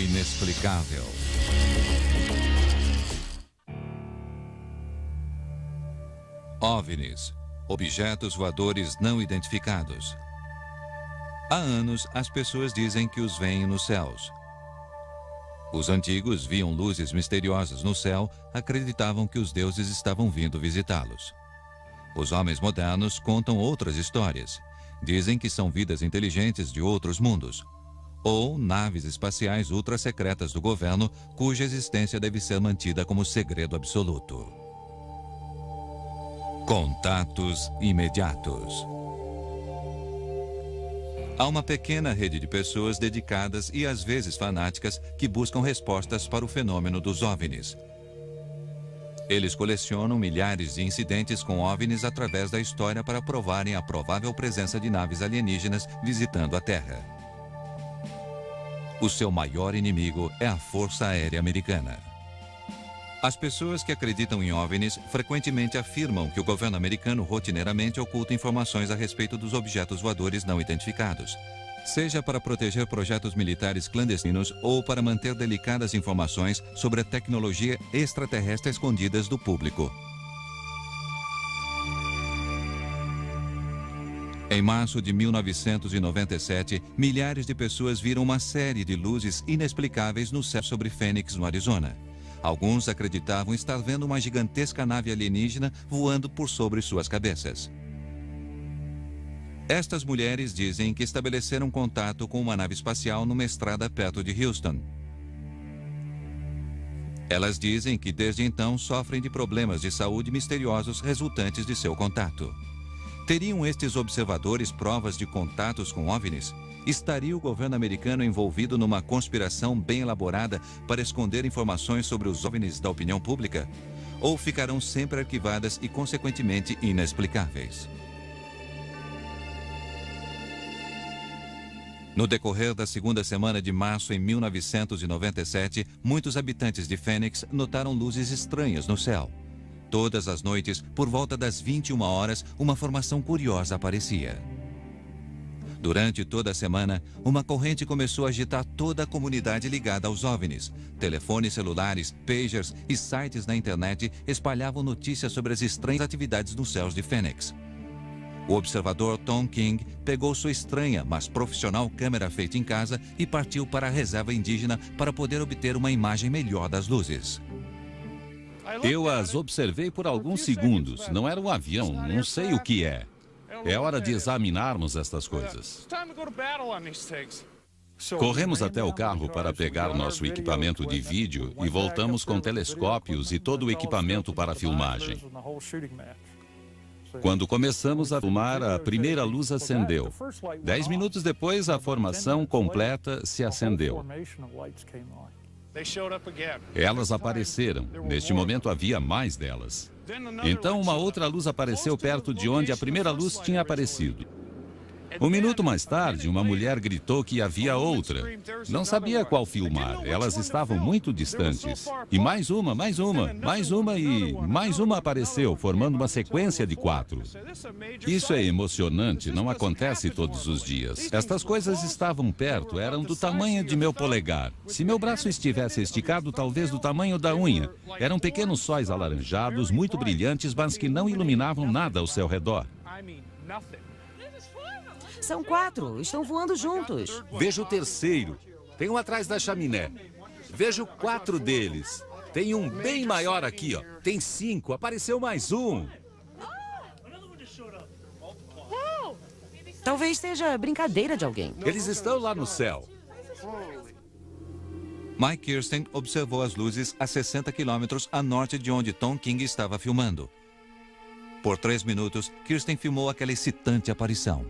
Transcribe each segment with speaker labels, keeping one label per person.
Speaker 1: inexplicável. OVNIs, objetos voadores não identificados. Há anos, as pessoas dizem que os veem nos céus. Os antigos viam luzes misteriosas no céu, acreditavam que os deuses estavam vindo visitá-los. Os homens modernos contam outras histórias. Dizem que são vidas inteligentes de outros mundos, ou naves espaciais ultra-secretas do governo, cuja existência deve ser mantida como segredo absoluto. Contatos imediatos. Há uma pequena rede de pessoas dedicadas e às vezes fanáticas que buscam respostas para o fenômeno dos OVNIs. Eles colecionam milhares de incidentes com OVNIs através da história para provarem a provável presença de naves alienígenas visitando a Terra. O seu maior inimigo é a Força Aérea Americana. As pessoas que acreditam em OVNIs frequentemente afirmam que o governo americano rotineiramente oculta informações a respeito dos objetos voadores não identificados, seja para proteger projetos militares clandestinos ou para manter delicadas informações sobre a tecnologia extraterrestre escondidas do público. Em março de 1997, milhares de pessoas viram uma série de luzes inexplicáveis no céu sobre Phoenix, no Arizona. Alguns acreditavam estar vendo uma gigantesca nave alienígena voando por sobre suas cabeças. Estas mulheres dizem que estabeleceram contato com uma nave espacial numa estrada perto de Houston. Elas dizem que desde então sofrem de problemas de saúde misteriosos resultantes de seu contato. Teriam estes observadores provas de contatos com OVNIs? Estaria o governo americano envolvido numa conspiração bem elaborada para esconder informações sobre os OVNIs da opinião pública? Ou ficarão sempre arquivadas e, consequentemente, inexplicáveis? No decorrer da segunda semana de março em 1997, muitos habitantes de Phoenix notaram luzes estranhas no céu. Todas as noites, por volta das 21 horas, uma formação curiosa aparecia. Durante toda a semana, uma corrente começou a agitar toda a comunidade ligada aos OVNIs. Telefones celulares, pagers e sites na internet espalhavam notícias sobre as estranhas atividades nos céus de Phoenix. O observador Tom King pegou sua estranha, mas profissional câmera feita em casa e partiu para a reserva indígena para poder obter uma imagem melhor das luzes.
Speaker 2: Eu as observei por alguns segundos. Não era um avião, não sei o que é. É hora de examinarmos estas coisas. Corremos até o carro para pegar nosso equipamento de vídeo e voltamos com telescópios e todo o equipamento para filmagem. Quando começamos a filmar, a primeira luz acendeu. 10 minutos depois, a formação completa se acendeu. Elas apareceram. Neste momento havia mais delas. Então uma outra luz apareceu perto de onde a primeira luz tinha aparecido. Um minuto mais tarde, uma mulher gritou que havia outra. Não sabia qual filmar. Elas estavam muito distantes. E mais uma e mais uma apareceu, formando uma sequência de 4. Isso é emocionante, não acontece todos os dias. Estas coisas estavam perto, eram do tamanho de meu polegar. Se meu braço estivesse esticado, talvez do tamanho da unha. Eram pequenos sóis alaranjados, muito brilhantes, mas que não iluminavam nada ao seu redor.
Speaker 3: São 4, estão voando juntos.
Speaker 2: Vejo o terceiro. Tem um atrás da chaminé. Vejo 4 deles. Tem um bem maior aqui, ó. Tem 5, apareceu mais um.
Speaker 3: Talvez seja brincadeira de alguém.
Speaker 2: Eles estão lá no céu.
Speaker 1: Mike Kirsten observou as luzes a 60 quilômetros a norte de onde Tom King estava filmando. Por 3 minutos, Kirsten filmou aquela excitante aparição.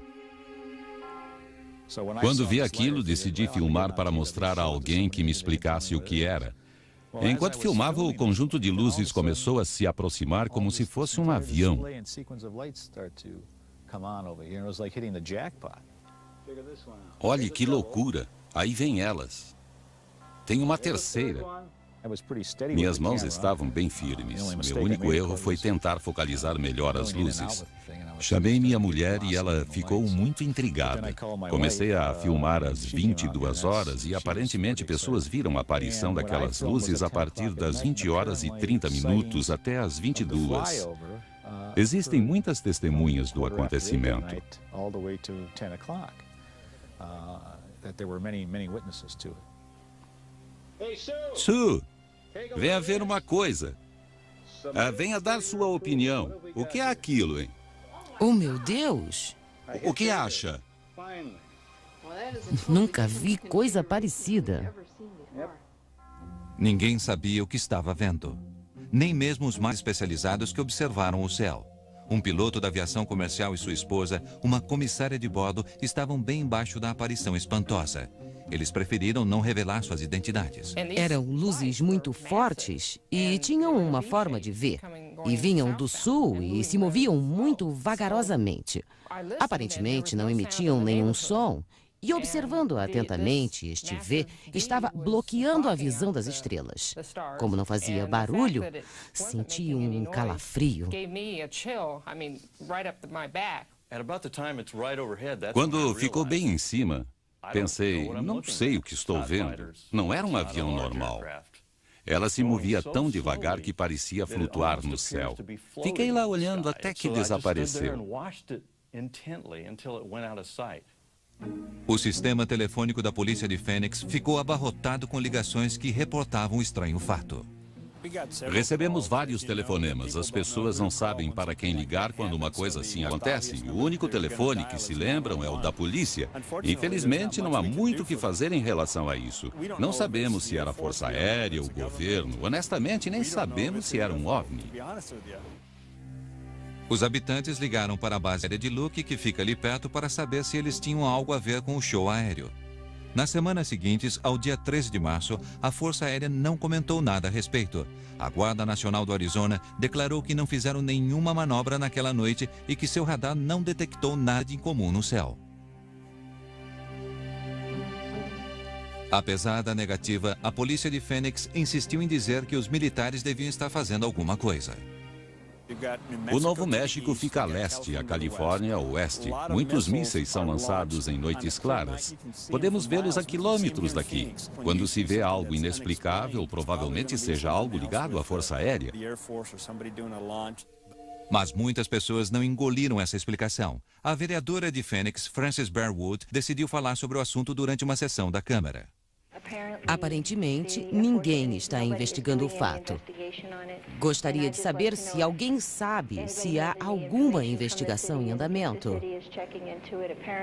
Speaker 2: Quando vi aquilo, decidi filmar para mostrar a alguém que me explicasse o que era. Enquanto filmava, o conjunto de luzes começou a se aproximar como se fosse um avião. Olhe que loucura! Aí vem elas. Tem uma terceira. Minhas mãos estavam bem firmes. Meu único erro foi tentar focalizar melhor as luzes. Chamei minha mulher e ela ficou muito intrigada. Comecei a filmar às 22 horas e aparentemente pessoas viram a aparição daquelas luzes a partir das 20 horas e 30 minutos até as 22. Existem muitas testemunhas do acontecimento. Sue, venha ver uma coisa. Venha dar sua opinião. O que é aquilo, hein?
Speaker 3: Oh, meu Deus!
Speaker 2: O que acha?
Speaker 3: Nunca vi coisa parecida.
Speaker 1: Ninguém sabia o que estava vendo. Nem mesmo os mais especializados que observaram o céu. Um piloto da aviação comercial e sua esposa, uma comissária de bordo, estavam bem embaixo da aparição espantosa. Eles preferiram não revelar suas identidades.
Speaker 3: Eram luzes muito fortes e tinham uma forma de ver. E vinham do sul e se moviam muito vagarosamente. Aparentemente não emitiam nenhum som. E observando atentamente, este V estava bloqueando a visão das estrelas. Como não fazia barulho, senti um calafrio.
Speaker 2: Quando ficou bem em cima, pensei, não sei o que estou vendo. Não era um avião normal. Ela se movia tão devagar que parecia flutuar no céu. Fiquei lá olhando até que desapareceu.
Speaker 1: O sistema telefônico da polícia de Phoenix ficou abarrotado com ligações que reportavam o estranho fato.
Speaker 2: Recebemos vários telefonemas. As pessoas não sabem para quem ligar quando uma coisa assim acontece. O único telefone que se lembram é o da polícia. Infelizmente, não há muito o que fazer em relação a isso. Não sabemos se era a Força Aérea, o governo. Honestamente, nem sabemos se era um OVNI.
Speaker 1: Os habitantes ligaram para a base aérea de Luke, que fica ali perto, para saber se eles tinham algo a ver com o show aéreo. Nas semanas seguintes, ao dia 13 de março, a Força Aérea não comentou nada a respeito. A Guarda Nacional do Arizona declarou que não fizeram nenhuma manobra naquela noite e que seu radar não detectou nada de incomum no céu. Apesar da negativa, a polícia de Phoenix insistiu em dizer que os militares deviam estar fazendo alguma coisa.
Speaker 2: O Novo México fica a leste, a Califórnia a oeste. Muitos mísseis são lançados em noites claras. Podemos vê-los a quilômetros daqui. Quando se vê algo inexplicável, provavelmente seja algo ligado à Força Aérea.
Speaker 1: Mas muitas pessoas não engoliram essa explicação. A vereadora de Phoenix, Frances Bearwood, decidiu falar sobre o assunto durante uma sessão da Câmara.
Speaker 3: Aparentemente, ninguém está investigando o fato. Gostaria de saber se alguém sabe se há alguma investigação em andamento.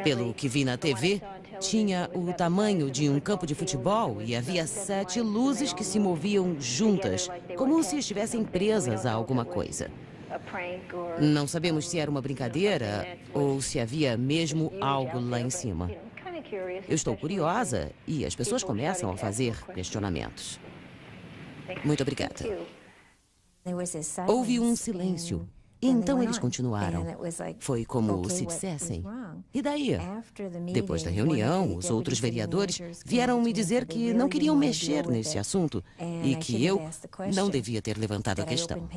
Speaker 3: Pelo que vi na TV, tinha o tamanho de um campo de futebol e havia 7 luzes que se moviam juntas, como se estivessem presas a alguma coisa. Não sabemos se era uma brincadeira ou se havia mesmo algo lá em cima. Eu estou curiosa e as pessoas começam a fazer questionamentos. Muito obrigada. Houve um silêncio. E então eles continuaram. Foi como se dissessem. E daí? Depois da reunião, os outros vereadores vieram me dizer que não queriam mexer nesse assunto e que eu não devia ter levantado a questão.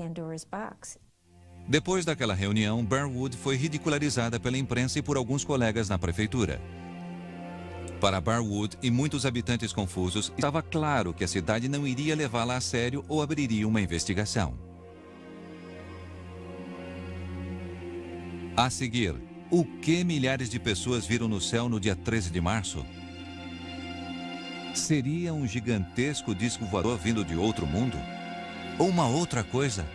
Speaker 1: Depois daquela reunião, Bearwood foi ridicularizada pela imprensa e por alguns colegas na prefeitura. Para Bearwood e muitos habitantes confusos, estava claro que a cidade não iria levá-la a sério ou abriria uma investigação. A seguir, o que milhares de pessoas viram no céu no dia 13 de março? Seria um gigantesco disco voador vindo de outro mundo? Ou uma outra coisa?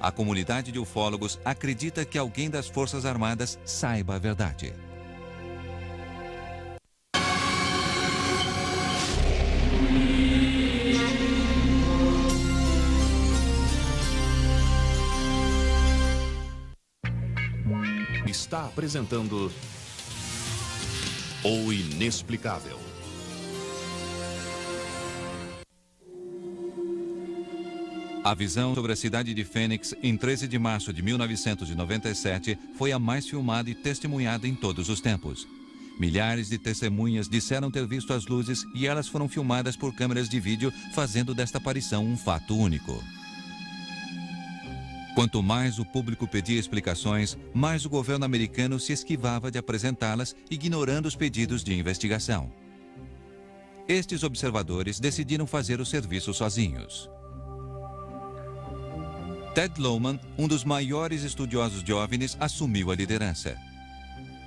Speaker 1: A comunidade de ufólogos acredita que alguém das Forças Armadas saiba a verdade.
Speaker 4: Está apresentando O Inexplicável.
Speaker 1: A visão sobre a cidade de Phoenix em 13 de março de 1997 foi a mais filmada e testemunhada em todos os tempos. Milhares de testemunhas disseram ter visto as luzes e elas foram filmadas por câmeras de vídeo, fazendo desta aparição um fato único. Quanto mais o público pedia explicações, mais o governo americano se esquivava de apresentá-las, ignorando os pedidos de investigação. Estes observadores decidiram fazer o serviço sozinhos. Ted Lohman, um dos maiores estudiosos de OVNIs, assumiu a liderança.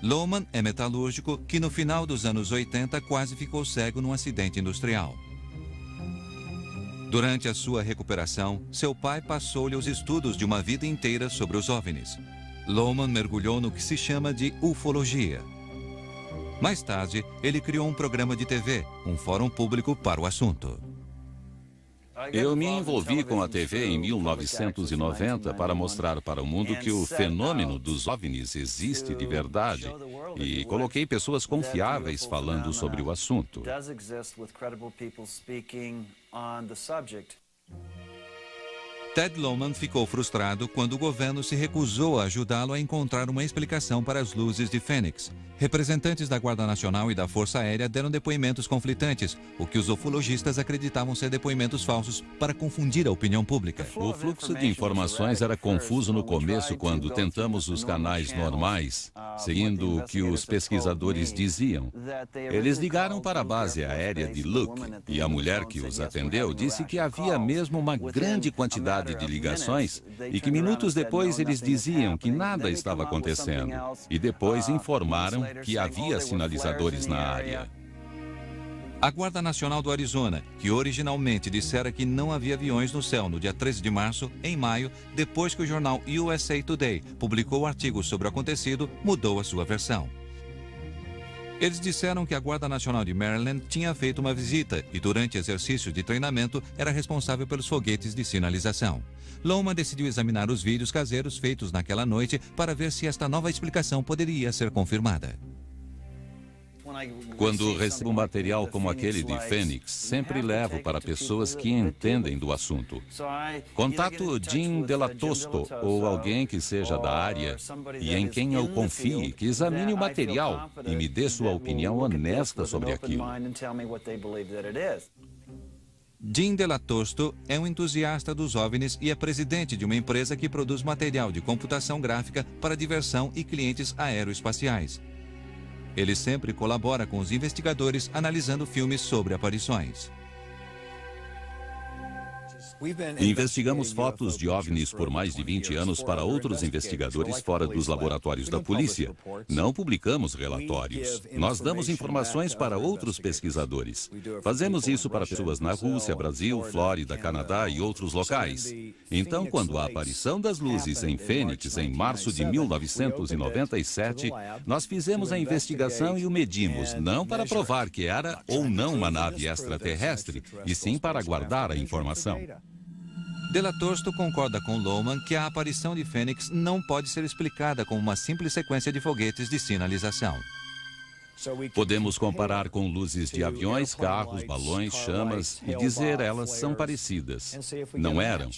Speaker 1: Lohman é metalúrgico que no final dos anos 80 quase ficou cego num acidente industrial. Durante a sua recuperação, seu pai passou-lhe os estudos de uma vida inteira sobre os OVNIs. Lohman mergulhou no que se chama de ufologia. Mais tarde, ele criou um programa de TV, um fórum público para o assunto.
Speaker 2: Eu me envolvi com a TV em 1990 para mostrar para o mundo que o fenômeno dos OVNIs existe de verdade e coloquei pessoas confiáveis falando sobre o assunto.
Speaker 1: Ted Lohman ficou frustrado quando o governo se recusou a ajudá-lo a encontrar uma explicação para as luzes de Fênix. Representantes da Guarda Nacional e da Força Aérea deram depoimentos conflitantes, o que os ufologistas acreditavam ser depoimentos falsos para confundir a opinião pública.
Speaker 2: O fluxo de informações era confuso no começo quando tentamos os canais normais, seguindo o que os pesquisadores diziam. Eles ligaram para a base aérea de Luke e a mulher que os atendeu disse que havia mesmo uma grande quantidade de ligações e que minutos depois eles diziam que nada estava acontecendo e depois informaram que havia sinalizadores na área.
Speaker 1: A Guarda Nacional do Arizona, que originalmente dissera que não havia aviões no céu no dia 13 de março, em maio, depois que o jornal USA Today publicou o artigo sobre o acontecido, mudou a sua versão. Eles disseram que a Guarda Nacional de Maryland tinha feito uma visita e, durante exercício de treinamento, era responsável pelos foguetes de sinalização. Lohman decidiu examinar os vídeos caseiros feitos naquela noite para ver se esta nova explicação poderia ser confirmada.
Speaker 2: Quando recebo material como aquele de Fênix, sempre levo para pessoas que entendem do assunto. Contato Jim Delatosto ou alguém que seja da área e em quem eu confie, que examine o material e me dê sua opinião honesta sobre aquilo.
Speaker 1: Jim Delatosto é um entusiasta dos OVNIs e é presidente de uma empresa que produz material de computação gráfica para diversão e clientes aeroespaciais. Ele sempre colabora com os investigadores analisando filmes sobre aparições.
Speaker 2: Investigamos fotos de OVNIs por mais de 20 anos para outros investigadores fora dos laboratórios da polícia. Não publicamos relatórios. Nós damos informações para outros pesquisadores. Fazemos isso para pessoas na Rússia, Brasil, Flórida, Canadá e outros locais. Então, quando a aparição das luzes em Fênix, em março de 1997, nós fizemos a investigação e o medimos, não para provar que era ou não uma nave extraterrestre, e sim para guardar a informação.
Speaker 1: Delatosto concorda com Lohman que a aparição de Fênix não pode ser explicada como uma simples sequência de foguetes de sinalização.
Speaker 2: Podemos comparar com luzes de aviões, carros, balões, chamas e dizer elas são parecidas. Não eram.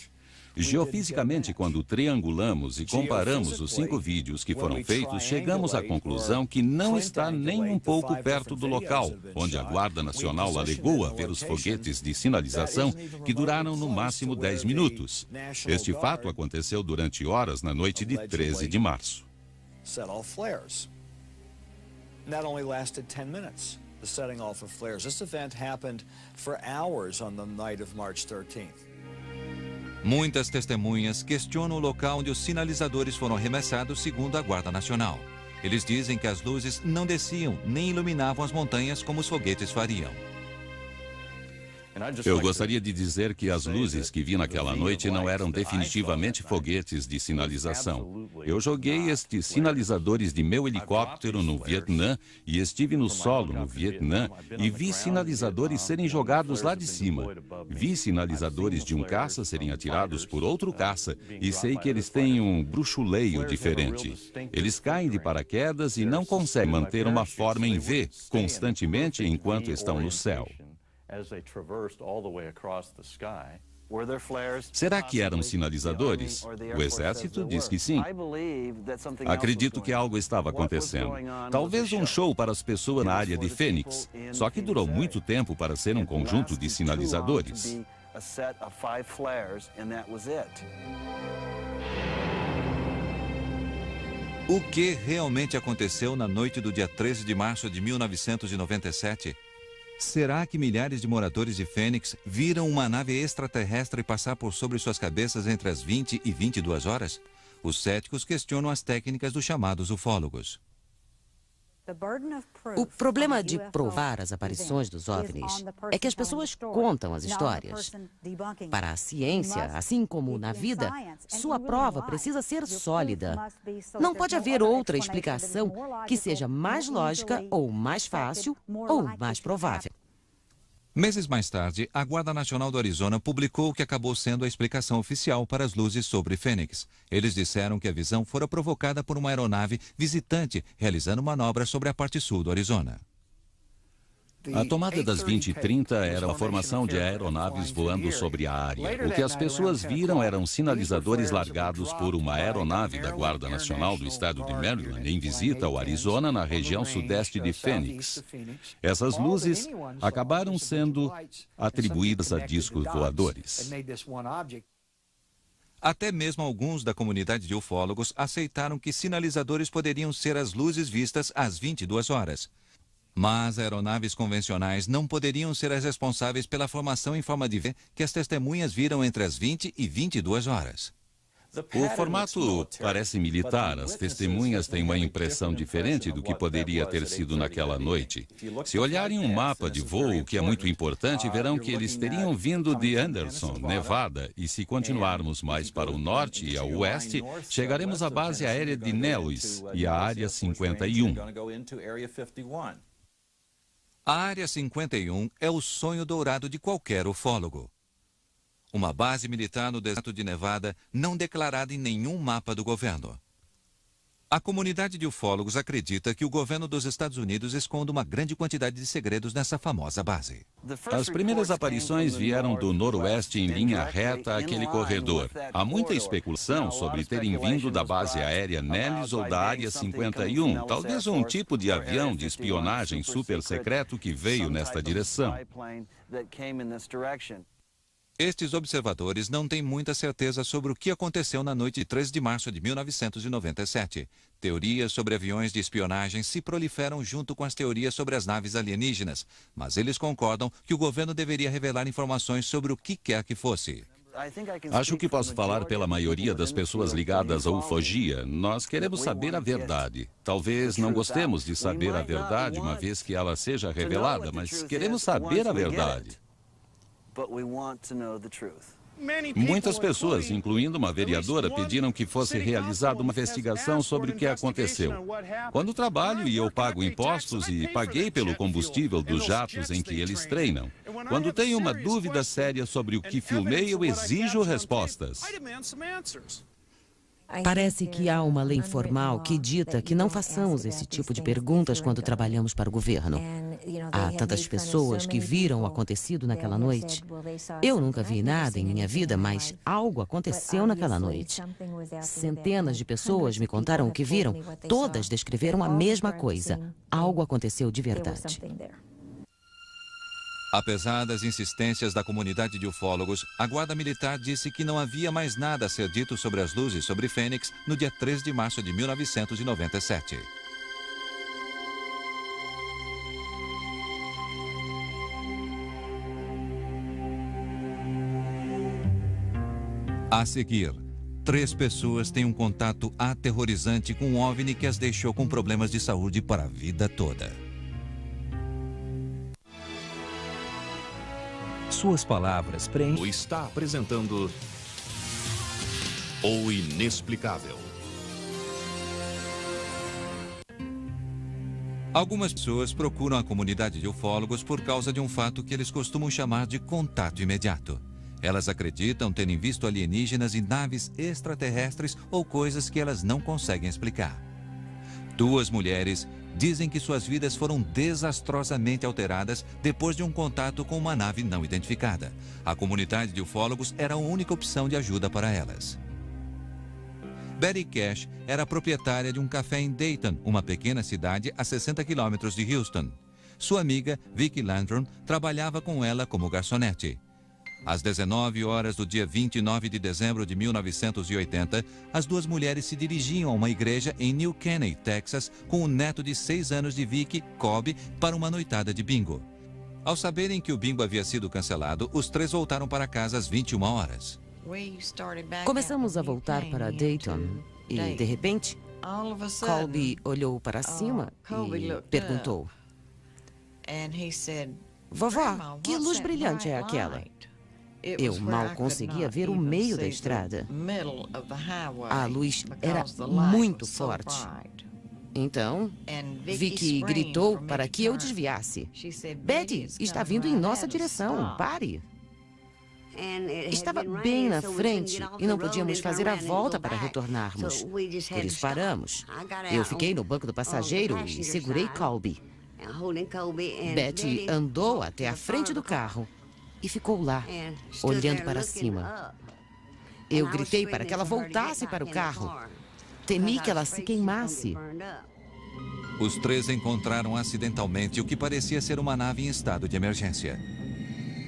Speaker 2: Geofisicamente, quando triangulamos e comparamos os 5 vídeos que foram feitos, chegamos à conclusão que não está nem um pouco perto do local, onde a Guarda Nacional alegou haver os foguetes de sinalização que duraram no máximo 10 minutos. Este fato aconteceu durante horas na noite de 13 de março.
Speaker 5: That only lasted 10 minutes, the setting off of flares. This event happened for hours on the night of March 13th.
Speaker 1: Muitas testemunhas questionam o local onde os sinalizadores foram arremessados, segundo a Guarda Nacional. Eles dizem que as luzes não desciam nem iluminavam as montanhas como os foguetes fariam.
Speaker 2: Eu gostaria de dizer que as luzes que vi naquela noite não eram definitivamente foguetes de sinalização. Eu joguei estes sinalizadores de meu helicóptero no Vietnã e estive no solo no Vietnã e vi sinalizadores serem jogados lá de cima. Vi sinalizadores de um caça serem atirados por outro caça e sei que eles têm um bruxuleio diferente. Eles caem de paraquedas e não conseguem manter uma forma em V constantemente enquanto estão no céu. Será que eram sinalizadores? O exército diz que sim. Acredito que algo estava acontecendo. Talvez um show para as pessoas na área de Fênix, só que durou muito tempo para ser um conjunto de sinalizadores.
Speaker 1: O que realmente aconteceu na noite do dia 13 de março de 1997? Será que milhares de moradores de Phoenix viram uma nave extraterrestre passar por sobre suas cabeças entre as 20 e 22 horas? Os céticos questionam as técnicas dos chamados ufólogos.
Speaker 3: O problema de provar as aparições dos OVNIs é que as pessoas contam as histórias. Para a ciência, assim como na vida, sua prova precisa ser sólida. Não pode haver outra explicação que seja mais lógica, ou mais fácil, ou mais provável.
Speaker 1: Meses mais tarde, a Guarda Nacional do Arizona publicou o que acabou sendo a explicação oficial para as luzes sobre Phoenix. Eles disseram que a visão fora provocada por uma aeronave visitante realizando manobra sobre a parte sul do Arizona.
Speaker 2: A tomada das 20h30 era a formação de aeronaves voando sobre a área. O que as pessoas viram eram sinalizadores largados por uma aeronave da Guarda Nacional do estado de Maryland em visita ao Arizona, na região sudeste de Phoenix. Essas luzes acabaram sendo atribuídas a discos voadores.
Speaker 1: Até mesmo alguns da comunidade de ufólogos aceitaram que sinalizadores poderiam ser as luzes vistas às 22 horas. Mas aeronaves convencionais não poderiam ser as responsáveis pela formação em forma de V que as testemunhas viram entre as 20 e 22 horas.
Speaker 2: O formato parece militar. As testemunhas têm uma impressão diferente do que poderia ter sido naquela noite. Se olharem um mapa de voo, que é muito importante, verão que eles teriam vindo de Anderson, Nevada, e se continuarmos mais para o norte e ao oeste, chegaremos à base aérea de Nellis e à Área 51.
Speaker 1: A Área 51 é o sonho dourado de qualquer ufólogo. Uma base militar no deserto de Nevada, não declarada em nenhum mapa do governo. A comunidade de ufólogos acredita que o governo dos Estados Unidos esconde uma grande quantidade de segredos nessa famosa base.
Speaker 2: As primeiras aparições vieram do noroeste em linha reta àquele corredor. Há muita especulação sobre terem vindo da base aérea Nellis ou da Área 51, talvez um tipo de avião de espionagem super secreto que veio nesta direção.
Speaker 1: Estes observadores não têm muita certeza sobre o que aconteceu na noite de 13 de março de 1997. Teorias sobre aviões de espionagem se proliferam junto com as teorias sobre as naves alienígenas, mas eles concordam que o governo deveria revelar informações sobre o que quer que fosse.
Speaker 2: Acho que posso falar pela maioria das pessoas ligadas à ufologia. Nós queremos saber a verdade. Talvez não gostemos de saber a verdade uma vez que ela seja revelada, mas queremos saber a verdade. Muitas pessoas, incluindo uma vereadora, pediram que fosse realizada uma investigação sobre o que aconteceu. Quando trabalho e eu pago impostos e paguei pelo combustível dos jatos em que eles treinam. Quando tenho uma dúvida séria sobre o que filmei, eu exijo respostas.
Speaker 3: Parece que há uma lei formal que dita que não façamos esse tipo de perguntas quando trabalhamos para o governo. Há tantas pessoas que viram o acontecido naquela noite. Eu nunca vi nada em minha vida, mas algo aconteceu naquela noite. Centenas de pessoas me contaram o que viram. Todas descreveram a mesma coisa. Algo aconteceu de verdade.
Speaker 1: Apesar das insistências da comunidade de ufólogos, a Guarda Militar disse que não havia mais nada a ser dito sobre as luzes sobre Phoenix no dia 13 de março de 1997. A seguir, 3 pessoas têm um contato aterrorizante com um OVNI que as deixou com problemas de saúde para a vida toda.
Speaker 4: Suas palavras preenchem. Está apresentando O Inexplicável.
Speaker 1: Algumas pessoas procuram a comunidade de ufólogos por causa de um fato que eles costumam chamar de contato imediato. Elas acreditam terem visto alienígenas e naves extraterrestres ou coisas que elas não conseguem explicar. 2 mulheres dizem que suas vidas foram desastrosamente alteradas depois de um contato com uma nave não identificada. A comunidade de ufólogos era a única opção de ajuda para elas. Betty Cash era proprietária de um café em Dayton, uma pequena cidade a 60 quilômetros de Houston. Sua amiga, Vicki Landrum, trabalhava com ela como garçonete. Às 19 horas do dia 29 de dezembro de 1980, as duas mulheres se dirigiam a uma igreja em New Caney, Texas, com o neto de 6 anos de Vicky, Colby, para uma noitada de bingo. Ao saberem que o bingo havia sido cancelado, os três voltaram para casa às 21 horas.
Speaker 3: Começamos a voltar para Dayton e, de repente, Colby olhou para cima e perguntou: Vovó, que luz brilhante é aquela? Eu mal conseguia ver o meio da estrada. A luz era muito forte. Então, Vicky gritou para que eu desviasse. Betty, está vindo em nossa direção, pare. Estava bem na frente e não podíamos fazer a volta para retornarmos. Por isso paramos. Eu fiquei no banco do passageiro e segurei Colby. Betty andou até a frente do carro e ficou lá, olhando para cima. Eu gritei para que ela voltasse para o carro. Temi que ela se queimasse.
Speaker 1: Os três encontraram acidentalmente o que parecia ser uma nave em estado de emergência.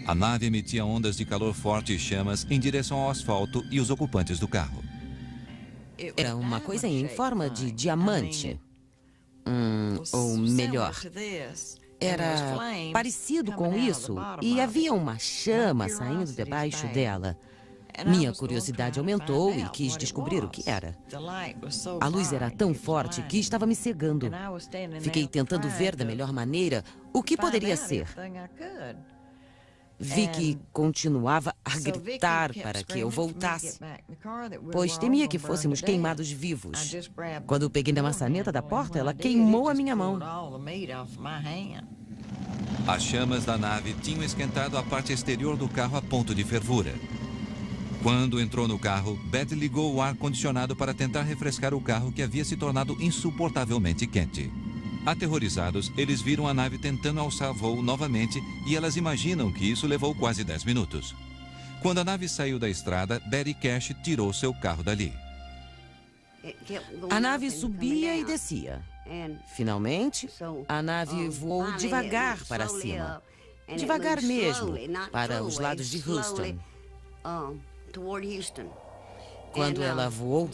Speaker 1: A nave emitia ondas de calor forte e chamas em direção ao asfalto e os ocupantes do carro.
Speaker 3: Era uma coisa em forma de diamante. Ou melhor, era parecido com isso e havia uma chama saindo debaixo dela. Minha curiosidade aumentou e quis descobrir o que era. A luz era tão forte que estava me cegando. Fiquei tentando ver da melhor maneira o que poderia ser. Vicky continuava a gritar para que eu voltasse, pois temia que fôssemos queimados vivos. Quando eu peguei na maçaneta da porta, ela queimou a minha mão.
Speaker 1: As chamas da nave tinham esquentado a parte exterior do carro a ponto de fervura. Quando entrou no carro, Betty ligou o ar-condicionado para tentar refrescar o carro que havia se tornado insuportavelmente quente. Aterrorizados, eles viram a nave tentando alçar voo novamente e elas imaginam que isso levou quase 10 minutos. Quando a nave saiu da estrada, Betty Cash tirou seu carro dali.
Speaker 3: A nave subia e descia. Finalmente, a nave voou devagar para cima. Devagar mesmo, para os lados de Houston. Quando ela voou,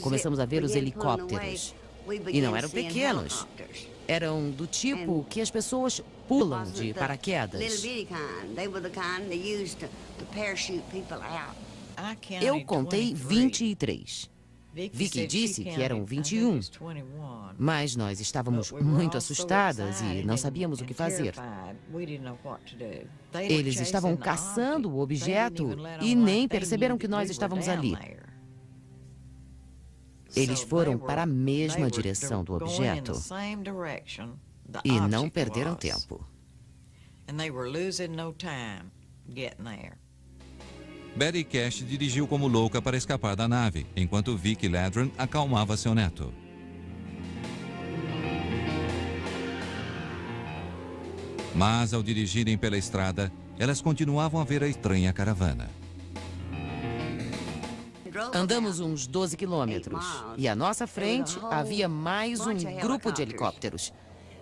Speaker 3: começamos a ver os helicópteros. E não eram pequenos. Eram do tipo que as pessoas pulam de paraquedas. Eu contei 23. Vicky disse que eram 21. Mas nós estávamos muito assustadas e não sabíamos o que fazer. Eles estavam caçando o objeto e nem perceberam que nós estávamos ali. Eles foram para a mesma direção do objeto e não perderam tempo.
Speaker 1: Betty Cash dirigiu como louca para escapar da nave, enquanto Vicky Ladron acalmava seu neto. Mas ao dirigirem pela estrada, elas continuavam a ver a estranha caravana.
Speaker 3: Andamos uns 12 quilômetros e à nossa frente havia mais um grupo de helicópteros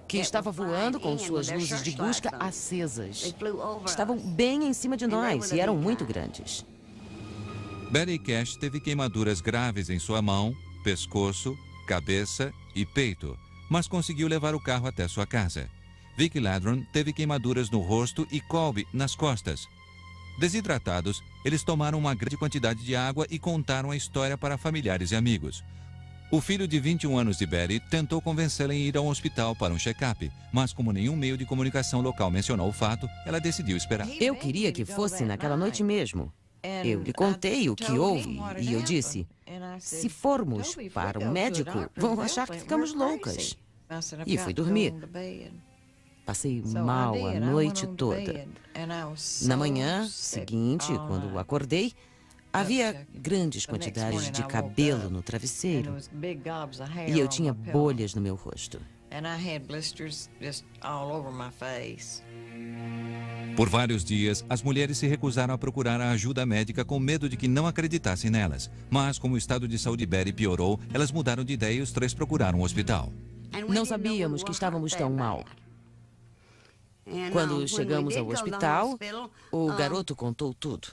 Speaker 3: que estava voando com suas luzes de busca acesas. Estavam bem em cima de nós e eram muito grandes.
Speaker 1: Betty Cash teve queimaduras graves em sua mão, pescoço, cabeça e peito, mas conseguiu levar o carro até sua casa. Vicky Ladron teve queimaduras no rosto e Colby nas costas. Desidratados, eles tomaram uma grande quantidade de água e contaram a história para familiares e amigos. O filho de 21 anos de Betty tentou convencê-la em ir ao hospital para um check-up, mas como nenhum meio de comunicação local mencionou o fato, ela decidiu esperar.
Speaker 3: Eu queria que fosse naquela noite mesmo. Eu lhe contei o que houve e eu disse, se formos para o médico, vão achar que ficamos loucas. E fui dormir. Passei mal a noite toda. Na manhã seguinte, quando acordei, havia grandes quantidades de cabelo no travesseiro e eu tinha bolhas no meu rosto.
Speaker 1: Por vários dias, as mulheres se recusaram a procurar a ajuda médica com medo de que não acreditassem nelas. Mas, como o estado de saúde de Betty piorou, elas mudaram de ideia e os três procuraram um hospital.
Speaker 3: Não sabíamos que estávamos tão mal. Quando chegamos ao hospital, o garoto contou tudo.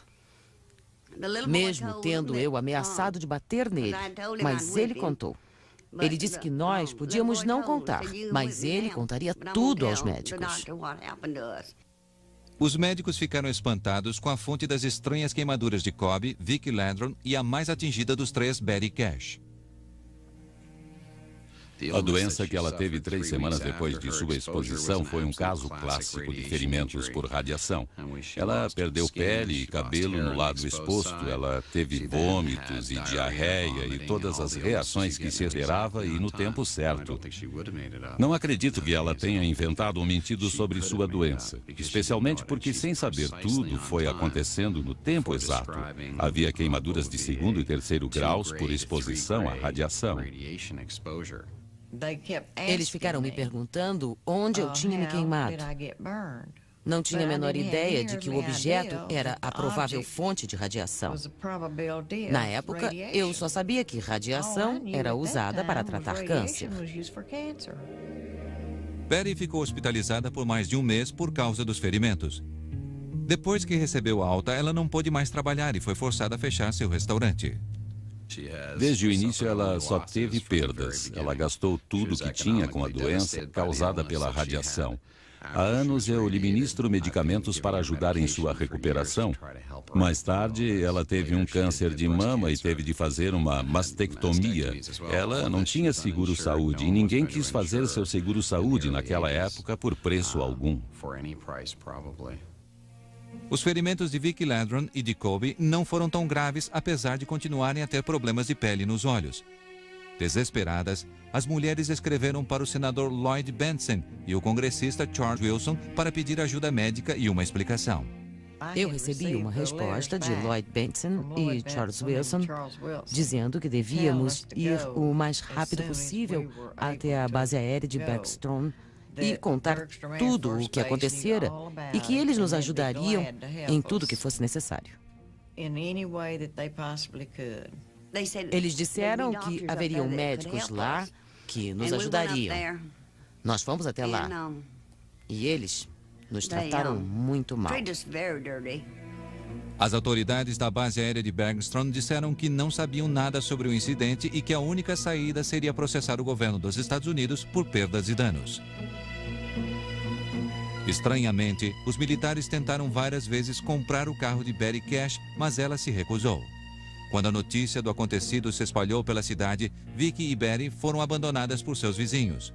Speaker 3: Mesmo tendo eu ameaçado de bater nele, mas ele contou. Ele disse que nós podíamos não contar, mas ele contaria tudo aos médicos.
Speaker 1: Os médicos ficaram espantados com a fonte das estranhas queimaduras de Kobe, Vicki Landron e a mais atingida dos três, Betty Cash.
Speaker 2: A doença que ela teve 3 semanas depois de sua exposição foi um caso clássico de ferimentos por radiação. Ela perdeu pele e cabelo no lado exposto, ela teve vômitos e diarreia e todas as reações que se esperava e no tempo certo. Não acredito que ela tenha inventado ou mentido sobre sua doença, especialmente porque, sem saber tudo, foi acontecendo no tempo exato. Havia queimaduras de 2º e 3º graus por exposição à radiação.
Speaker 3: Eles ficaram me perguntando onde eu tinha me queimado. Não tinha a menor ideia de que o objeto era a provável fonte de radiação. Na época, eu só sabia que radiação era usada para tratar câncer.
Speaker 1: Betty ficou hospitalizada por mais de 1 mês por causa dos ferimentos. Depois que recebeu alta, ela não pôde mais trabalhar e foi forçada a fechar seu restaurante.
Speaker 2: Desde o início, ela só teve perdas. Ela gastou tudo que tinha com a doença causada pela radiação. Há anos eu lhe ministro medicamentos para ajudar em sua recuperação. Mais tarde, ela teve um câncer de mama e teve de fazer uma mastectomia. Ela não tinha seguro-saúde e ninguém quis fazer seu seguro-saúde naquela época por preço algum.
Speaker 1: Os ferimentos de Vicki Landron e de Kobe não foram tão graves, apesar de continuarem a ter problemas de pele nos olhos. Desesperadas, as mulheres escreveram para o senador Lloyd Bentsen e o congressista Charles Wilson para pedir ajuda médica e uma explicação.
Speaker 3: Eu recebi uma resposta de Lloyd Bentsen e Charles Wilson dizendo que devíamos ir o mais rápido possível até a base aérea de Backstrom e contar tudo o que acontecera e que eles nos ajudariam em tudo que fosse necessário. Eles disseram que haveriam médicos lá que nos ajudariam. Nós fomos até lá e eles nos trataram muito mal.
Speaker 1: As autoridades da base aérea de Bergstrom disseram que não sabiam nada sobre o incidente e que a única saída seria processar o governo dos Estados Unidos por perdas e danos. Estranhamente, os militares tentaram várias vezes comprar o carro de Betty Cash, mas ela se recusou. Quando a notícia do acontecido se espalhou pela cidade, Vicki e Betty foram abandonadas por seus vizinhos.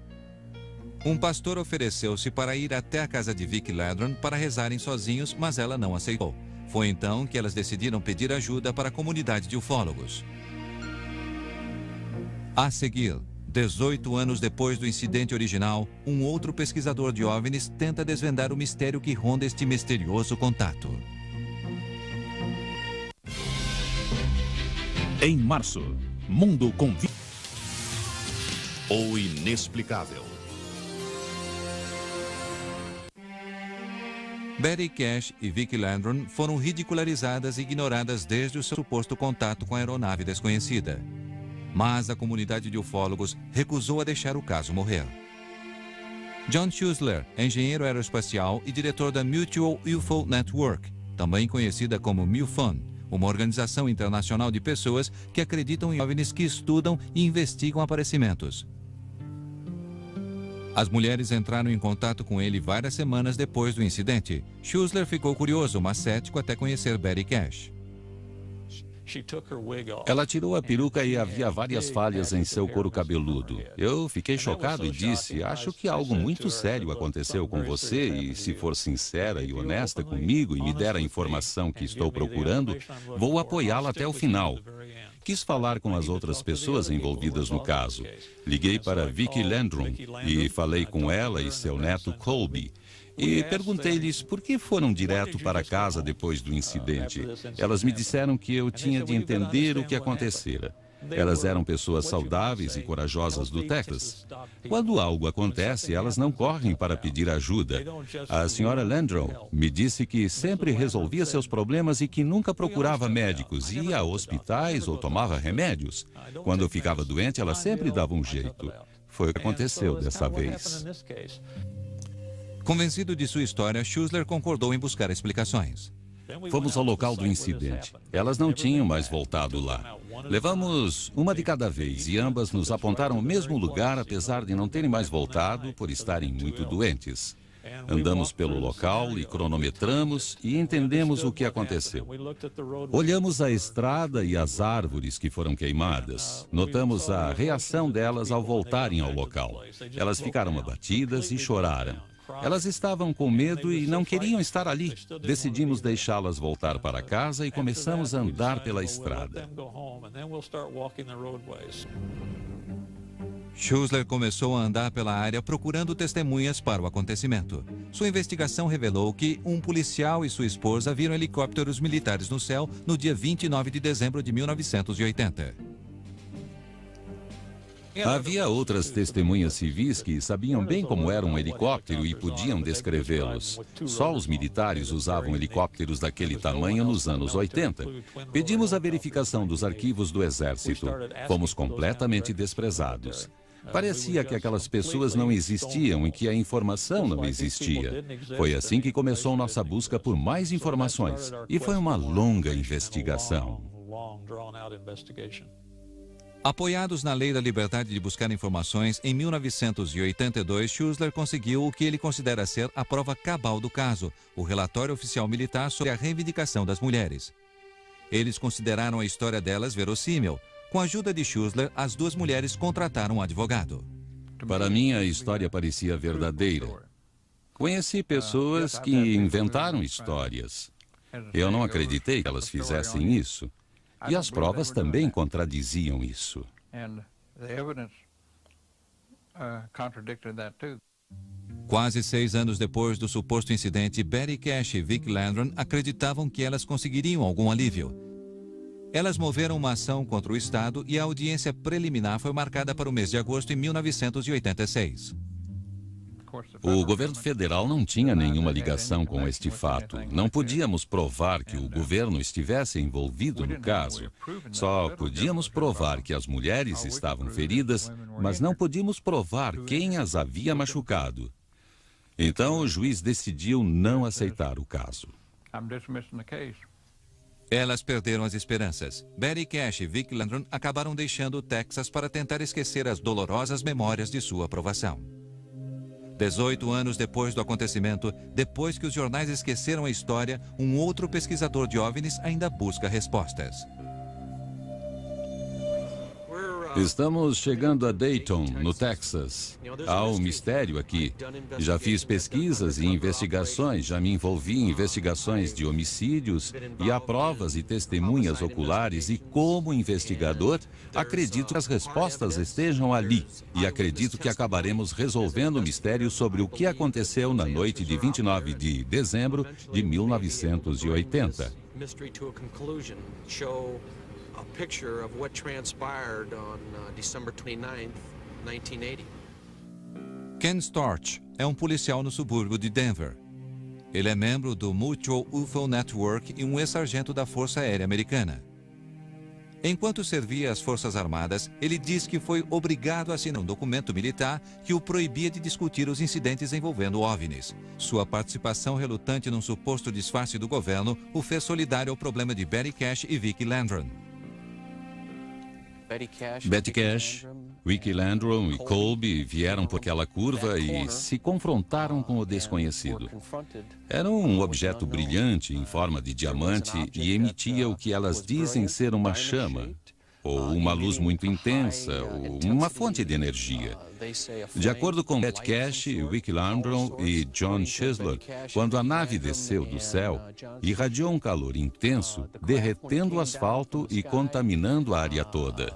Speaker 1: Um pastor ofereceu-se para ir até a casa de Vicki Landron para rezarem sozinhos, mas ela não aceitou. Foi então que elas decidiram pedir ajuda para a comunidade de ufólogos. A seguir, 18 anos depois do incidente original, um outro pesquisador de OVNIs tenta desvendar o mistério que ronda este misterioso contato.
Speaker 4: Em março, Mundo Convida. O inexplicável.
Speaker 1: Betty Cash e Vicki Landron foram ridicularizadas e ignoradas desde o seu suposto contato com a aeronave desconhecida. Mas a comunidade de ufólogos recusou a deixar o caso morrer. John Schuessler, engenheiro aeroespacial e diretor da Mutual UFO Network, também conhecida como MUFON, uma organização internacional de pessoas que acreditam em OVNIs, que estudam e investigam aparecimentos. As mulheres entraram em contato com ele várias semanas depois do incidente. Schuessler ficou curioso, mas cético até conhecer Betty Cash.
Speaker 2: Ela tirou a peruca e havia várias falhas em seu couro cabeludo. Eu fiquei chocado e disse, acho que algo muito sério aconteceu com você e, se for sincera e honesta comigo e me der a informação que estou procurando, vou apoiá-la até o final. Quis falar com as outras pessoas envolvidas no caso. Liguei para Vicki Landron e falei com ela e seu neto Colby. E perguntei-lhes por que foram direto para casa depois do incidente. Elas me disseram que eu tinha de entender o que acontecera. Elas eram pessoas saudáveis e corajosas do Texas. Quando algo acontece, elas não correm para pedir ajuda. A senhora Landron me disse que sempre resolvia seus problemas e que nunca procurava médicos, ia a hospitais ou tomava remédios. Quando eu ficava doente, ela sempre dava um jeito. Foi o que aconteceu dessa vez.
Speaker 1: Convencido de sua história, Schuessler concordou em buscar explicações.
Speaker 2: Fomos ao local do incidente. Elas não tinham mais voltado lá. Levamos uma de cada vez e ambas nos apontaram o mesmo lugar, apesar de não terem mais voltado por estarem muito doentes. Andamos pelo local e cronometramos e entendemos o que aconteceu. Olhamos a estrada e as árvores que foram queimadas. Notamos a reação delas ao voltarem ao local. Elas ficaram abatidas e choraram. Elas estavam com medo e não queriam estar ali. Decidimos deixá-las voltar para casa e começamos a andar pela estrada.
Speaker 1: Schuessler começou a andar pela área procurando testemunhas para o acontecimento. Sua investigação revelou que um policial e sua esposa viram helicópteros militares no céu no dia 29 de dezembro de 1980.
Speaker 2: Havia outras testemunhas civis que sabiam bem como era um helicóptero e podiam descrevê-los. Só os militares usavam helicópteros daquele tamanho nos anos 80. Pedimos a verificação dos arquivos do Exército. Fomos completamente desprezados. Parecia que aquelas pessoas não existiam e que a informação não existia. Foi assim que começou nossa busca por mais informações. E foi uma longa investigação.
Speaker 1: Apoiados na lei da liberdade de buscar informações, em 1982, Schuessler conseguiu o que ele considera ser a prova cabal do caso, o relatório oficial militar sobre a reivindicação das mulheres. Eles consideraram a história delas verossímil. Com a ajuda de Schuessler, as duas mulheres contrataram um advogado.
Speaker 2: Para mim, a história parecia verdadeira. Conheci pessoas que inventaram histórias. Eu não acreditei que elas fizessem isso. E as provas também contradiziam isso.
Speaker 1: Quase 6 anos depois do suposto incidente, Betty Cash e Vic Landron acreditavam que elas conseguiriam algum alívio. Elas moveram uma ação contra o Estado e a audiência preliminar foi marcada para o mês de agosto de 1986.
Speaker 2: O governo federal não tinha nenhuma ligação com este fato. Não podíamos provar que o governo estivesse envolvido no caso. Só podíamos provar que as mulheres estavam feridas, mas não podíamos provar quem as havia machucado. Então o juiz decidiu não aceitar o caso.
Speaker 1: Elas perderam as esperanças. Betty Cash e Vic Landron acabaram deixando o Texas para tentar esquecer as dolorosas memórias de sua aprovação. 18 anos depois do acontecimento, depois que os jornais esqueceram a história, um outro pesquisador de OVNIs ainda busca respostas.
Speaker 2: Estamos chegando a Dayton, no Texas. Há um mistério aqui. Já fiz pesquisas e investigações, já me envolvi em investigações de homicídios e há provas e testemunhas oculares e, como investigador, acredito que as respostas estejam ali e acredito que acabaremos resolvendo o mistério sobre o que aconteceu na noite de 29 de dezembro de 1980.
Speaker 6: A picture of what transpired on December 29th, 1980.
Speaker 1: Ken Storch é um policial no subúrbio de Denver. Ele é membro do Mutual UFO Network e um ex-sargento da Força Aérea Americana. Enquanto servia às Forças Armadas, ele diz que foi obrigado a assinar um documento militar que o proibia de discutir os incidentes envolvendo OVNIs. Sua participação relutante num suposto disfarce do governo o fez solidário ao problema de Betty Cash e Vic Landron.
Speaker 2: Betty Cash, Vic Landron e Colby vieram por aquela curva e se confrontaram com o desconhecido. Era um objeto brilhante em forma de diamante e emitia o que elas dizem ser uma chama, ou uma luz muito intensa, ou uma fonte de energia. De acordo com Betty Cash, Vic Landron e John Schuessler, quando a nave desceu do céu, irradiou um calor intenso, derretendo o asfalto e contaminando a área toda.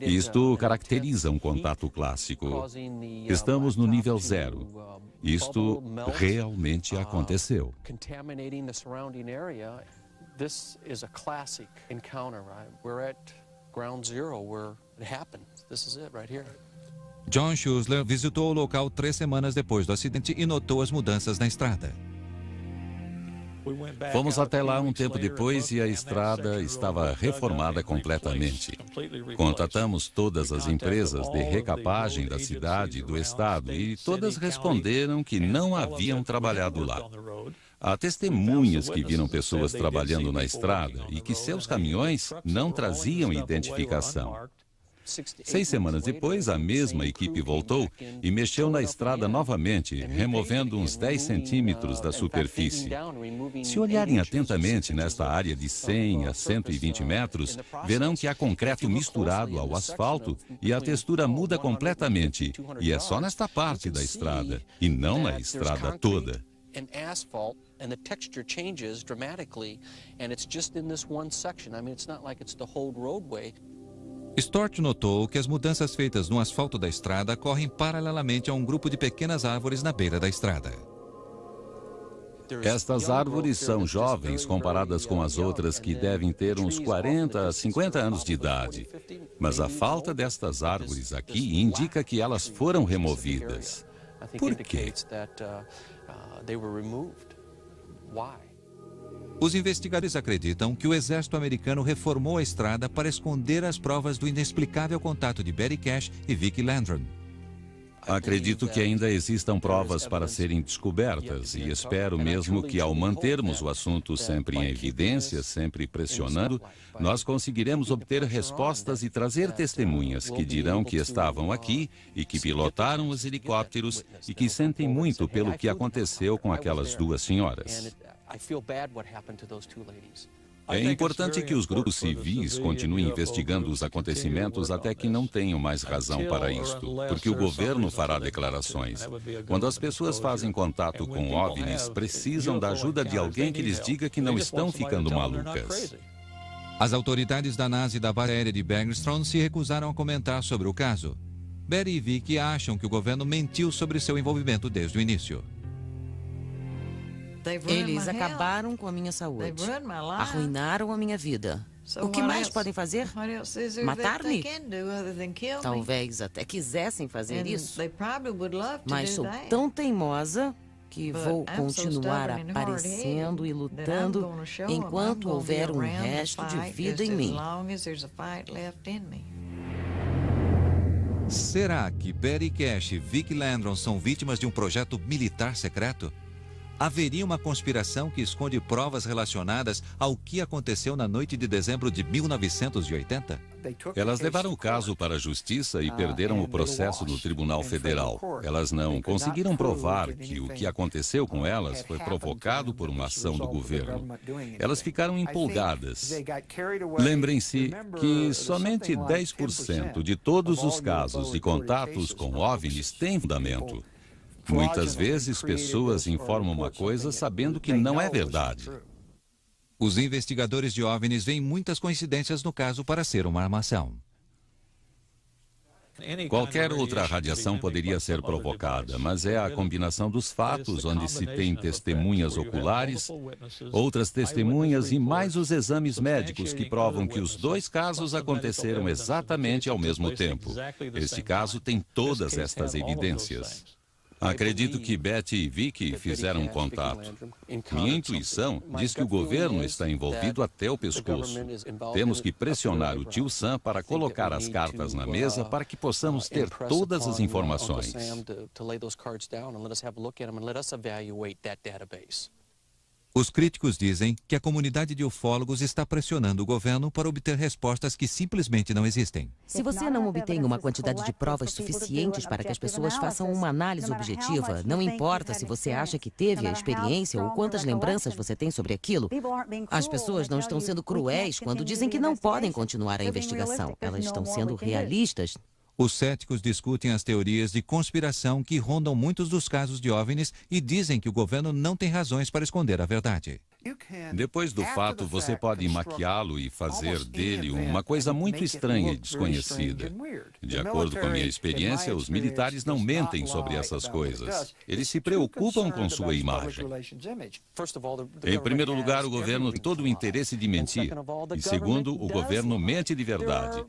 Speaker 2: Isto caracteriza um contato clássico. Estamos no nível 0. Isto realmente aconteceu.
Speaker 6: Ground zero where it happened. This is it right here.
Speaker 1: John Schuessler visitou o local 3 semanas depois do acidente e notou as mudanças na estrada.
Speaker 2: Fomos até lá um tempo depois e a estrada estava reformada completamente. Contatamos todas as empresas de recapagem da cidade e do estado e todas responderam que não haviam trabalhado lá. Há testemunhas que viram pessoas trabalhando na estrada e que seus caminhões não traziam identificação. 6 semanas depois, a mesma equipe voltou e mexeu na estrada novamente, removendo uns 10 centímetros da superfície. Se olharem atentamente nesta área de 100 a 120 metros, verão que há concreto misturado ao asfalto e a textura muda completamente. E é só nesta parte da estrada, e não na estrada toda.
Speaker 6: And asphalt, and the texture changes dramatically, and it's just in this one section. I mean, it's not like it's the whole roadway.
Speaker 1: Stort notou que as mudanças feitas no asfalto da estrada correm paralelamente a um grupo de pequenas árvores na beira da estrada.
Speaker 2: Estas árvores são jovens comparadas com as outras que devem ter uns 40 a 50 anos de idade. Mas a falta destas árvores aqui indica que elas foram removidas. Por quê?
Speaker 1: Os investigadores acreditam que o exército americano reformou a estrada para esconder as provas do inexplicável contato de Betty Cash e Vicki Landrum.
Speaker 2: Acredito que ainda existam provas para serem descobertas e espero mesmo que, ao mantermos o assunto sempre em evidência, sempre pressionando, nós conseguiremos obter respostas e trazer testemunhas que dirão que estavam aqui e que pilotaram os helicópteros e que sentem muito pelo que aconteceu com aquelas 2 senhoras. É importante que os grupos civis continuem investigando os acontecimentos até que não tenham mais razão para isto, porque o governo fará declarações. Quando as pessoas fazem contato com OVNIs, precisam da ajuda de alguém que lhes diga que não estão ficando malucas.
Speaker 1: As autoridades da NASA e da base aérea de Bergstrom se recusaram a comentar sobre o caso. Betty e Vicki acham que o governo mentiu sobre seu envolvimento desde o início.
Speaker 3: Eles acabaram com a minha saúde, arruinaram a minha vida. O que mais podem fazer? Matar-me? Talvez até quisessem fazer isso, mas sou tão teimosa que vou continuar aparecendo e lutando enquanto houver um resto de vida em mim.
Speaker 1: Será que Betty Cash e Vicki Landrum são vítimas de um projeto militar secreto? Haveria uma conspiração que esconde provas relacionadas ao que aconteceu na noite de dezembro de 1980?
Speaker 2: Elas levaram o caso para a justiça e perderam o processo no Tribunal Federal. Elas não conseguiram provar que o que aconteceu com elas foi provocado por uma ação do governo. Elas ficaram empolgadas. Lembrem-se que somente 10% de todos os casos de contatos com OVNIs têm fundamento. Muitas vezes, pessoas informam uma coisa sabendo que não é verdade.
Speaker 1: Os investigadores de OVNIs veem muitas coincidências no caso para ser uma armação.
Speaker 2: Qualquer outra radiação poderia ser provocada, mas é a combinação dos fatos onde se tem testemunhas oculares, outras testemunhas e mais os exames médicos que provam que os 2 casos aconteceram exatamente ao mesmo tempo. Este caso tem todas estas evidências. Acredito que Betty e Vicki fizeram um contato. Minha intuição diz que o governo está envolvido até o pescoço. Temos que pressionar o tio Sam para colocar as cartas na mesa para que possamos ter todas as informações.
Speaker 1: Os críticos dizem que a comunidade de ufólogos está pressionando o governo para obter respostas que simplesmente não existem.
Speaker 3: Se você não obtém uma quantidade de provas suficientes para que as pessoas façam uma análise objetiva, não importa se você acha que teve a experiência ou quantas lembranças você tem sobre aquilo, as pessoas não estão sendo cruéis quando dizem que não podem continuar a investigação. Elas estão sendo realistas.
Speaker 1: Os céticos discutem as teorias de conspiração que rondam muitos dos casos de OVNIs e dizem que o governo não tem razões para esconder a verdade.
Speaker 2: Depois do fato, você pode maquiá-lo e fazer dele uma coisa muito estranha e desconhecida. De acordo com a minha experiência, os militares não mentem sobre essas coisas. Eles se preocupam com sua imagem. Em primeiro lugar, o governo tem todo o interesse de mentir. E segundo, o governo mente de verdade.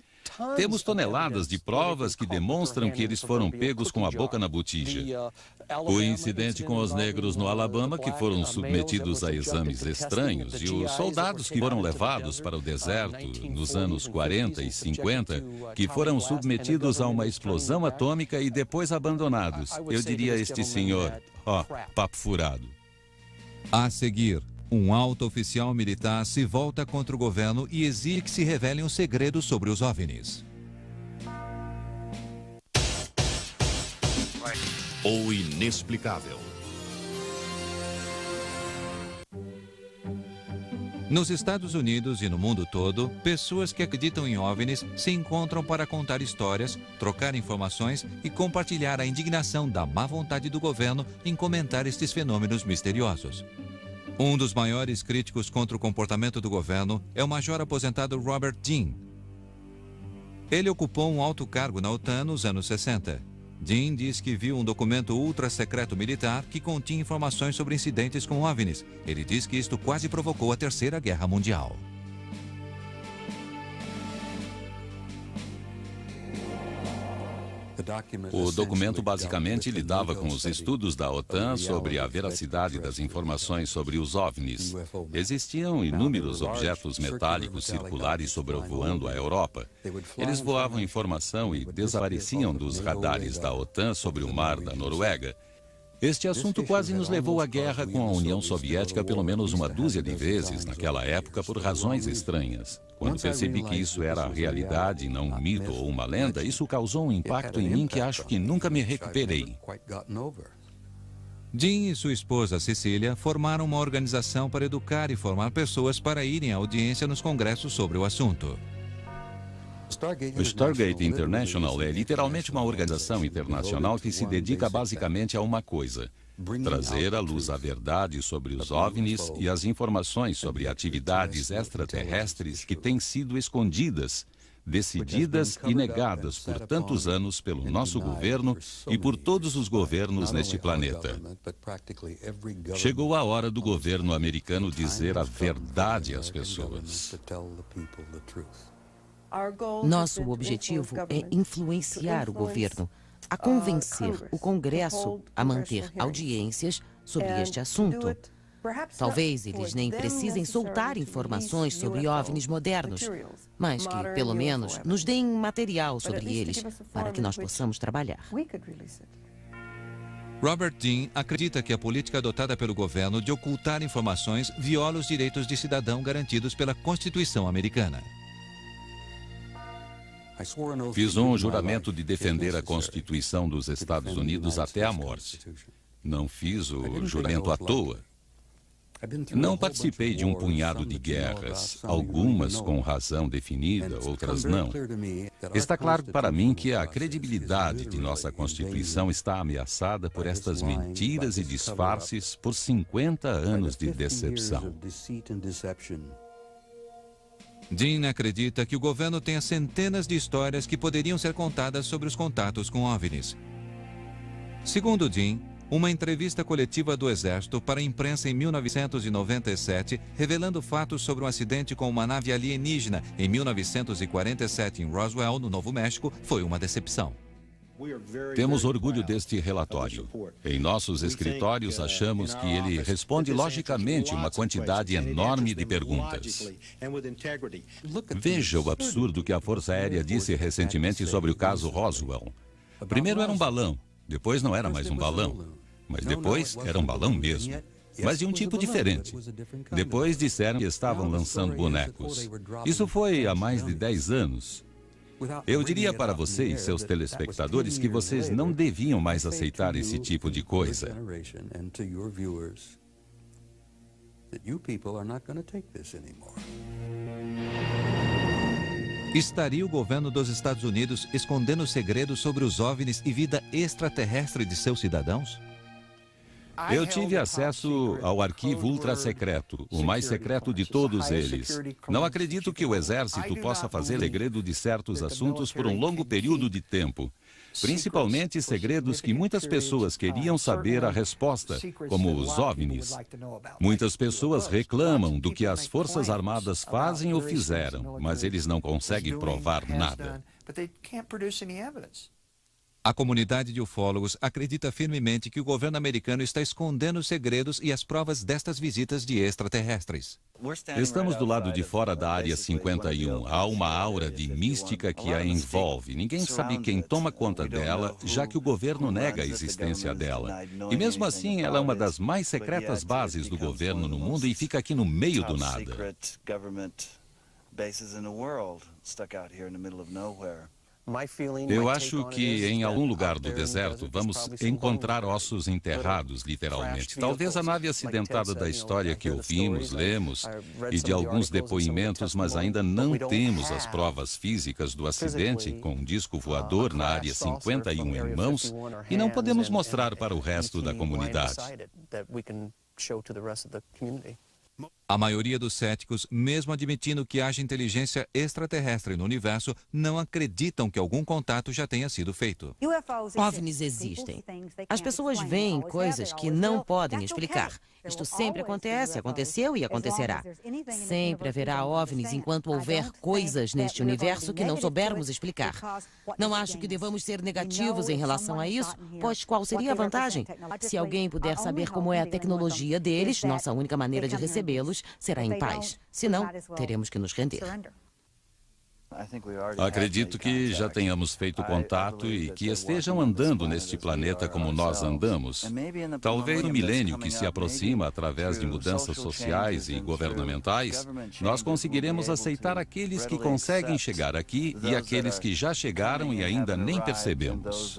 Speaker 2: Temos toneladas de provas que demonstram que eles foram pegos com a boca na botija. O incidente com os negros no Alabama, que foram submetidos a exames estranhos, e os soldados que foram levados para o deserto nos anos 40 e 50, que foram submetidos a uma explosão atômica e depois abandonados. Eu diria a este senhor, papo furado.
Speaker 1: A seguir, um alto oficial militar se volta contra o governo e exige que se revelem os segredos sobre os OVNIs.
Speaker 4: O inexplicável.
Speaker 1: Nos Estados Unidos e no mundo todo, pessoas que acreditam em OVNIs se encontram para contar histórias, trocar informações e compartilhar a indignação da má vontade do governo em comentar estes fenômenos misteriosos. Um dos maiores críticos contra o comportamento do governo é o major aposentado Robert Dean. Ele ocupou um alto cargo na OTAN nos anos 60. Dean diz que viu um documento ultra-secreto militar que continha informações sobre incidentes com OVNIs. Ele diz que isto quase provocou a Terceira Guerra Mundial.
Speaker 2: O documento basicamente lidava com os estudos da OTAN sobre a veracidade das informações sobre os OVNIs. Existiam inúmeros objetos metálicos circulares sobrevoando a Europa. Eles voavam informação e desapareciam dos radares da OTAN sobre o mar da Noruega. Este assunto quase nos levou à guerra com a União Soviética pelo menos uma dúzia de vezes naquela época por razões estranhas. Quando percebi que isso era a realidade e não um mito ou uma lenda, isso causou um impacto em mim que acho que nunca me recuperei.
Speaker 1: Dean e sua esposa Cecília formaram uma organização para educar e formar pessoas para irem à audiência nos congressos sobre o assunto.
Speaker 2: O Stargate International é literalmente uma organização internacional que se dedica basicamente a uma coisa: trazer à luz a verdade sobre os OVNIs e as informações sobre atividades extraterrestres que têm sido escondidas, decididas e negadas por tantos anos pelo nosso governo e por todos os governos neste planeta. Chegou a hora do governo americano dizer a verdade às pessoas.
Speaker 3: Nosso objetivo é influenciar o governo a convencer o Congresso a manter audiências sobre este assunto. Talvez eles nem precisem soltar informações sobre OVNIs modernos, mas que, pelo menos, nos deem material sobre eles para que nós possamos trabalhar.
Speaker 1: Robert Dean acredita que a política adotada pelo governo de ocultar informações viola os direitos de cidadão garantidos pela Constituição americana.
Speaker 2: Fiz um juramento de defender a Constituição dos Estados Unidos até a morte. Não fiz o juramento à toa. Não participei de um punhado de guerras, algumas com razão definida, outras não. Está claro para mim que a credibilidade de nossa Constituição está ameaçada por estas mentiras e disfarces por 50 anos de decepção.
Speaker 1: Dean acredita que o governo tenha centenas de histórias que poderiam ser contadas sobre os contatos com OVNIs. Segundo Dean, uma entrevista coletiva do Exército para a imprensa em 1997, revelando fatos sobre um acidente com uma nave alienígena em 1947 em Roswell, no Novo México, foi uma decepção.
Speaker 2: Temos orgulho deste relatório. Em nossos escritórios, achamos que ele responde logicamente uma quantidade enorme de perguntas. Veja o absurdo que a Força Aérea disse recentemente sobre o caso Roswell. Primeiro era um balão, depois não era mais um balão, mas depois era um balão mesmo, mas de um tipo diferente. Depois disseram que estavam lançando bonecos. Isso foi há mais de 10 anos. Eu diria para vocês, seus telespectadores, que vocês não deviam mais aceitar esse tipo de coisa.
Speaker 1: Estaria o governo dos Estados Unidos escondendo segredos sobre os OVNIs e vida extraterrestre de seus cidadãos?
Speaker 2: Eu tive acesso ao arquivo ultra-secreto, o mais secreto de todos eles. Não acredito que o Exército possa fazer segredo de certos assuntos por um longo período de tempo. principalmente segredos que muitas pessoas queriam saber a resposta, como os OVNIs. Muitas pessoas reclamam do que as Forças Armadas fazem ou fizeram, mas eles não conseguem provar nada.
Speaker 1: A comunidade de ufólogos acredita firmemente que o governo americano está escondendo os segredos e as provas destas visitas de extraterrestres.
Speaker 2: Estamos do lado de fora da Área 51. Há uma aura de mística que a envolve. Ninguém sabe quem toma conta dela, já que o governo nega a existência dela. E mesmo assim, ela é uma das mais secretas bases do governo no mundo e fica aqui no meio do nada. Eu acho que em algum lugar do deserto vamos encontrar ossos enterrados, literalmente. Talvez a nave acidentada da história que ouvimos, lemos, e de alguns depoimentos, mas ainda não temos as provas físicas do acidente com um disco voador na Área 51 em mãos e não podemos mostrar para o resto da comunidade.
Speaker 1: A maioria dos céticos, mesmo admitindo que haja inteligência extraterrestre no universo, não acreditam que algum contato já tenha sido feito.
Speaker 3: OVNIs existem. As pessoas veem coisas que não podem explicar. Isto sempre acontece, aconteceu e acontecerá. Sempre haverá OVNIs enquanto houver coisas neste universo que não soubermos explicar. Não acho que devamos ser negativos em relação a isso, pois qual seria a vantagem? Se alguém puder saber como é a tecnologia deles, nossa única maneira de recebê-los será em paz. Senão, teremos que nos render.
Speaker 2: Acredito que já tenhamos feito contato e que estejam andando neste planeta como nós andamos. Talvez no milênio que se aproxima através de mudanças sociais e governamentais, nós conseguiremos aceitar aqueles que conseguem chegar aqui e aqueles que já chegaram e ainda nem percebemos.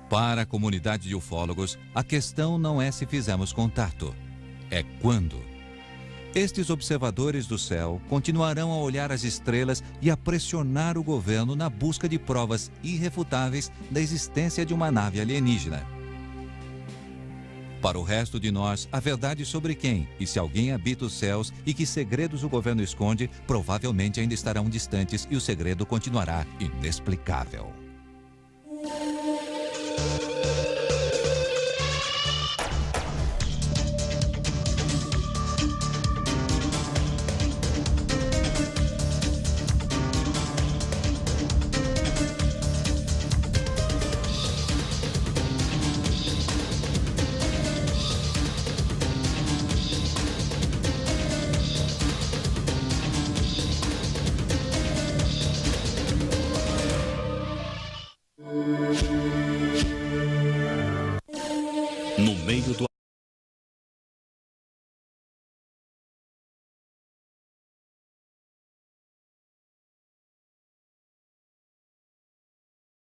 Speaker 1: Para a comunidade de ufólogos, a questão não é se fizemos contato, é quando. Estes observadores do céu continuarão a olhar as estrelas e a pressionar o governo na busca de provas irrefutáveis da existência de uma nave alienígena. Para o resto de nós, a verdade sobre quem e se alguém habita os céus e que segredos o governo esconde, provavelmente ainda estarão distantes e o segredo continuará inexplicável.
Speaker 4: No meio do